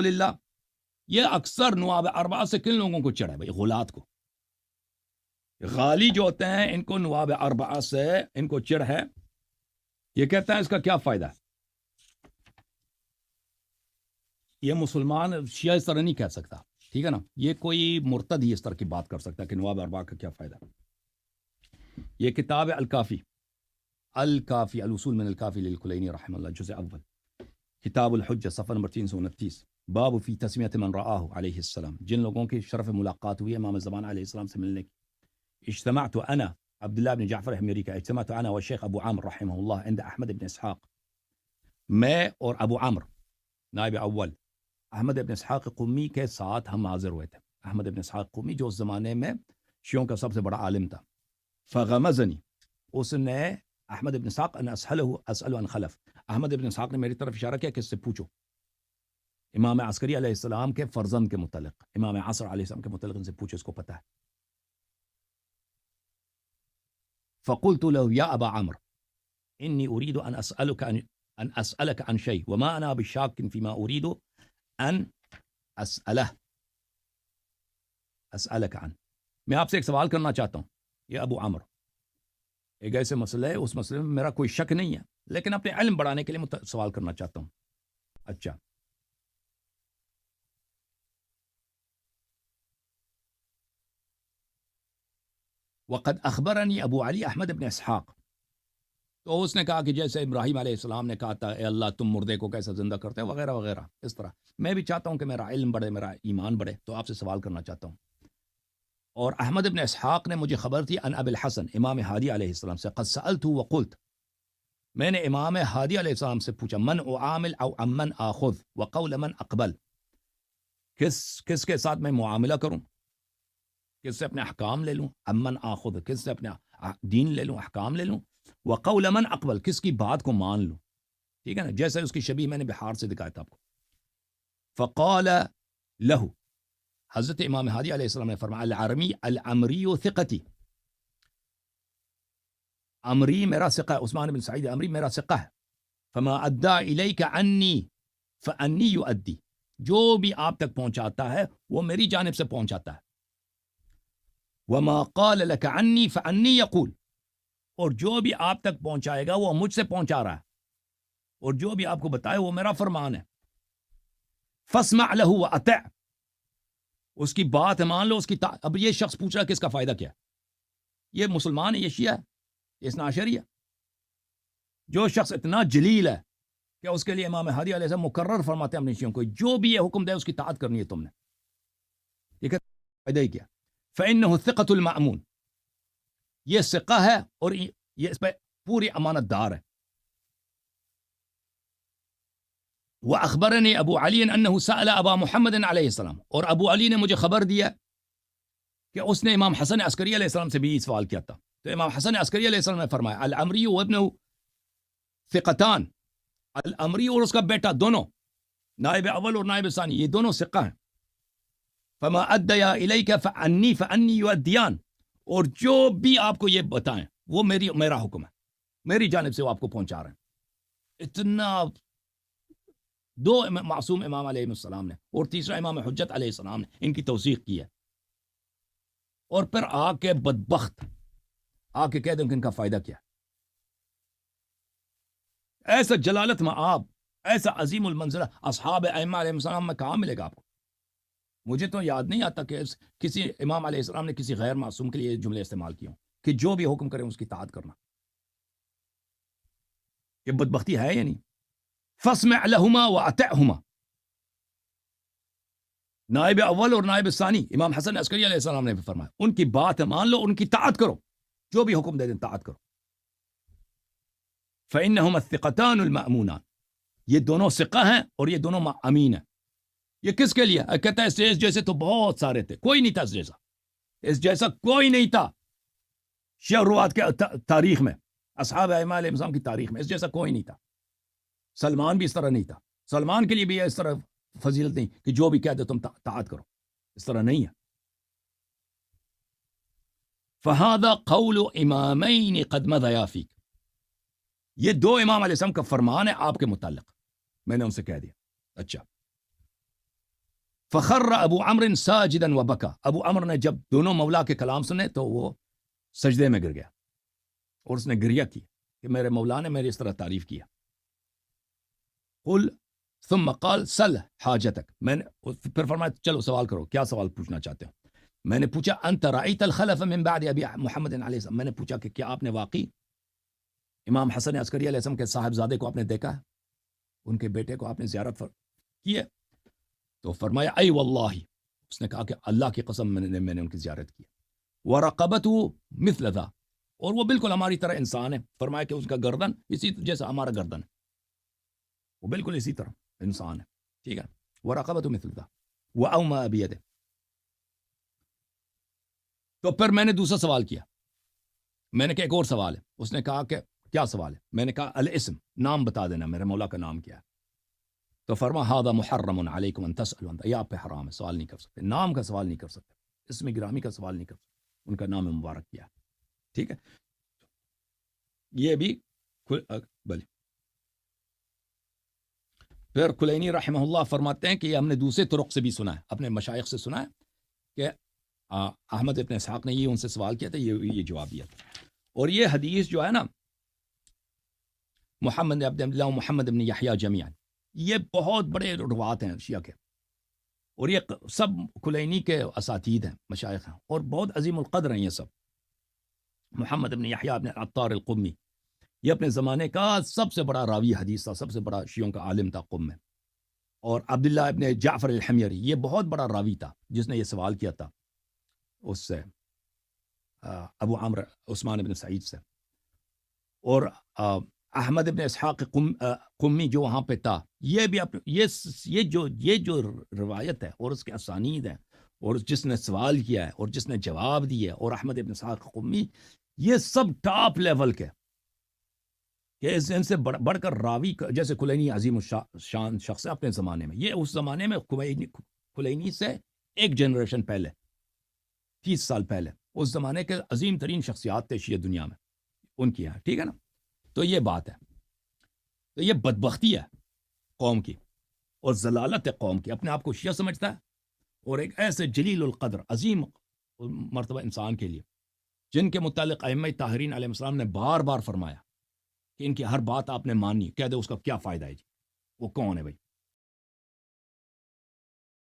للہ. یہ اکثر نواب اربعہ سے کن لوگوں کو چڑھ ہے بھائی؟ غلات کو. غالی جو ہوتے ہیں ان کو نواب اربعہ سے ان کو چڑھ ہے. یہ کہتا ہے اس کا کیا فائدہ ہے؟ یہ مسلمان شیعہ اس طرح نہیں کہہ سکتا، ٹھیک ہے نا. یہ کوئی مرتد ہی اس طرح کی بات کر سکتا ہے کہ نواب اربعہ کا کیا فائدہ. یہ کتاب ہے الکافی الوصول من الکافی للکلینی رحمہ اللہ، جزء اول، کتاب الحجہ، صفحہ نمبر 329. باب فی تسمیۃ من رآہ علیہ السلام، جن لوگوں کی شرف ملاقات ہوئی امام زمان علیہ السلام سے ملنے کی. اجتمعت انا عبداللہ بن جعفر احمری کا، اجتمعت انا والشیخ ابو عامر رحمہ اللہ عند احمد بن اسحاق. میں اور ابو عامر نائب اول احمد بن اسحاق قمی کے ساتھ ہم حاضر ہوئے تھے. احمد بن اسحاق قمی جو اس زمانے میں شیعوں کا سب سے بڑا عالم تھا. فغمزنی، اس نے احمد بن اسحاق ان اسأل عن خلف، احمد بن اسحاق نے میری طرف اشارہ کیا کہ اس سے پوچھو امام عسکری علیہ السلام کے فرزند کے متعلق، امام عصر علیہ السلام کے متعلق ان سے پوچھو، اس کو پتہ ہے. فقلت له یا ابا عمرو انی اريد ان اسألك عن شيء وما انا بشاك فيما اريد ان اسألك عنه. میں آپ سے ایک سوال کرنا چاہتا ہوں یہ ابو عمرو، ایک ایسے مسئلہ ہے، اس مسئلے میں میرا کوئی شک نہیں ہے لیکن اپنے علم بڑھانے کے لیے میں سوال کرنا چاہتا ہوں. اچھا، وقد اخبرنی ابو علی احمد بن اسحاق، تو اس نے کہا کہ جیسے ابراہیم علیہ السلام نے کہا تھا اے اللہ تم مردے کو کیسا زندہ کرتے ہیں وغیرہ وغیرہ. اس طرح میں بھی چاہتا ہوں کہ میرا علم بڑھے، میرا ایمان بڑھے، تو آپ سے سوال کرنا چاہتا ہوں. اور احمد بن اسحاق نے مجھے خبر تھی ان ابی الحسن امام ہادی علیہ السلام سے، قد سألت وقلت، میں نے امام ہادی علیہ السلام سے پوچھا، من اعامل او امن آخذ وقول من اقبل، کس کے ساتھ میں معاملہ کروں، کس سے اپنے احکام لے لوں، امن آخذ کس سے اپنے دین لے لوں، احکام لے لوں، وقول من اقبل کس کی بات کو مان لوں. ٹھیک ہے نا، جیسے اس کی شبیہ میں نے بہار سے دکھایا تھا آپ کو. فقال له، حضرت امام ہادی علیہ السلام نے فرمایا العمری ثقتی، عمری میرا ثقہ ہے، عثمان بن سعید عمری میرا ثقہ ہے. فما ادى الیک عنی فانی یؤدی، جو بھی آپ تک پہنچاتا ہے وہ میری جانب سے پہنچاتا ہے. وما قال لك عنی فانی یقول، اور جو بھی آپ تک پہنچائے گا وہ مجھ سے پہنچا رہا ہے، اور جو بھی آپ کو بتائے وہ میرا فرمان ہے. فاسمع له واطع، اس کی بات مان لو، اس کی اب یہ شخص پوچھ رہا ہے کہ اس کا فائدہ کیا ہے. یہ مسلمان ہے، یہ شیعہ ہے، یہ اثنا عشری ہے. جو شخص اتنا جلیل ہے کہ اس کے لیے امام ہادی علیہ السلام مقرر فرماتے ہیں اپنے شیعوں کو، جو بھی یہ حکم دے اس کی اطاعت کرنی ہے تم نے. یہ فائدہ ہی کیا؟ فإنه الثقة المأمون، یہ ثقہ ہے اور یہ اس پہ پوری امانت دار ہے. وأخبرني ابو علی انه سأل ابا محمد علیہ السلام، اور ابو علی نے مجھے خبر دیا کہ اس نے امام حسن عسکری علیہ السلام سے بھی سوال کیا تھا. تو امام حسن عسکری علیہ السلام نے فرمایا العمری وابنہ ثقتان، العمری اور اس کا بیٹا دونوں، نائب اول اور نائب ثانی، یہ دونوں ثقہ ہیں. فما ادیا الیک فانی یؤدیان، اور جو بھی آپ کو یہ بتائیں وہ میرا حکم ہے، میری جانب سے وہ آپ کو پہنچا رہے ہیں. اتنا دو معصوم امام علیہ السلام نے اور تیسرا امام حجت علیہ السلام نے ان کی توثیق کی ہے. اور پھر آ کے بدبخت آ کے کہہ دیں کہ ان کا فائدہ کیا. ایسا جلالت مآب، ایسا عظیم المنزلہ اصحاب ائمہ علیہ السلام میں کہاں ملے گا آپ کو. مجھے تو یاد نہیں آتا کہ کسی امام علیہ السلام نے کسی غیر معصوم کے لیے یہ جملے استعمال کیے ہوں کہ جو بھی حکم کرے اس کی اطاعت کرنا. یہ بدبختی ہے یا نہیں؟ فاسمع لهما واطعهما، نائب اول اور نائب ثانی امام حسن عسکری علیہ السلام نے بھی فرمایا ان کی بات مان لو، ان کی اطاعت کرو، جو بھی حکم دے دیں اطاعت کرو. فإنهما الثقتان المأمونان، یہ دونوں ثقہ ہیں اور یہ دونوں امین ہیں. یہ کس کے لیے؟ کہتا ہے اس جیسے تو بہت سارے تھے، کوئی نہیں تھا اس جیسا، اس جیسا کوئی نہیں تھا شیعہ روات کے تاریخ میں، اصحاب ائمہ علیہ السلام کی تاریخ میں اس جیسا کوئی نہیں تھا. سلمان بھی اس طرح نہیں تھا، سلمان کے لیے بھی اس طرح فضیلت نہیں کہ جو بھی کہہ دے تم اطاعت کرو، اس طرح نہیں ہے. فہذا قول امامین قد مضیا فیک، یہ دو امام علیہ السلام کا فرمان ہے آپ کے متعلق، میں نے ان سے کہہ دیا. اچھا، فخر ابو عمرو ساجدا وبکا، ابو عمرو نے جب دونوں مولا کے کلام سنے تو وہ سجدے میں گر گیا اور اس نے گریہ کی کہ میرے مولا نے میری اس طرح تعریف کیا. قل ثم قال سل حاجتک، میں نے پھر فرمایا چلو سوال کرو، کیا سوال پوچھنا چاہتے ہو؟ میں نے پوچھا انت رأیت الخلف من بعد ابی محمد علیہ السلام، میں نے پوچھا کہ کیا آپ نے واقعی امام حسن عسکری علیہ السلام کے صاحبزادے کو آپ نے دیکھا ہے، ان کے بیٹے کو آپ نے زیارت کی ہے؟ تو فرمایا ای واللہ، اس نے کہا کہ اللہ کی قسم میں نے ان کی زیارت کی. ورقبته مثل ذا، اور وہ بالکل ہماری طرح انسان ہے. فرمایا کہ اس کا گردن اسی جیسا ہمارا گردن ہے، وہ بالکل اسی طرح انسان ہے. ٹھیک ہے. ورقبته مثل ذا واوما بيده. تو پھر میں نے دوسرا سوال کیا، میں نے کہا ایک اور سوال ہے. اس نے کہا کہ کیا سوال ہے؟ میں نے کہا الاسم، نام بتا دینا میرے مولا کا نام کیا ہے. تو فرما هذا محرم علیکم ان تسألوا عنہ، یہ آپ پہ حرام ہے، سوال نہیں کر سکتے، نام کا سوال نہیں کر سکتے، اسم گرامی کا سوال نہیں کر سکتے، ان کا نام مبارک کیا ہے. ٹھیک ہے. یہ بھی بلی. پھر کلینی رحمہ اللہ فرماتے ہیں کہ یہ ہم نے دوسرے طرق سے بھی سنا ہے، اپنے مشائخ سے سنا ہے کہ احمد ابن اسحاق نے یہ ان سے سوال کیا تھا، یہ جواب دیا تھا. اور یہ حدیث جو ہے نا محمد عبد اللہ محمد ابن یحییٰ جمیعا، یہ بہت بڑے روات ہیں شیعہ کے، اور یہ سب کلینی کے اساتید ہیں، مشائخ ہیں، اور بہت عظیم القدر ہیں یہ سب. محمد ابن یحییٰ ابن عطار القمی یہ اپنے زمانے کا سب سے بڑا راوی حدیث تھا، سب سے بڑا شیعوں کا عالم تھا قم میں. اور عبداللہ ابن جعفر الحمیری یہ بہت بڑا راوی تھا جس نے یہ سوال کیا تھا اس سے ابو عمرو عثمان ابن سعید سے. اور احمد ابن اسحاق قمی جو وہاں پہ تھا، یہ بھی یہ جو روایت ہے اور اس کے اسانید ہیں اور جس نے سوال کیا ہے اور جس نے جواب دیا ہے، اور احمد ابن اسحاق قمی یہ سب ٹاپ لیول کے، کہ ان سے بڑھ کر راوی جیسے کلینی عظیم شان شخص ہے اپنے زمانے میں. یہ اس زمانے میں کلینی سے ایک جنریشن پہلے، 30 سال پہلے، اس زمانے کے عظیم ترین شخصیات تھے شیعہ دنیا میں، ان کی ہیں. ٹھیک ہے نا. تو یہ بات ہے. تو یہ بدبختی ہے قوم کی اور ضلالت ہے قوم کی، اپنے آپ کو شیعہ سمجھتا ہے، اور ایک ایسے جلیل القدر عظیم مرتبہ انسان کے لیے جن کے متعلق ائمہ طاہرین علیہ السلام نے بار بار فرمایا کہ ان کی ہر بات آپ نے مانی، کہہ دے اس کا کیا فائدہ ہے جی. وہ کون ہے بھائی؟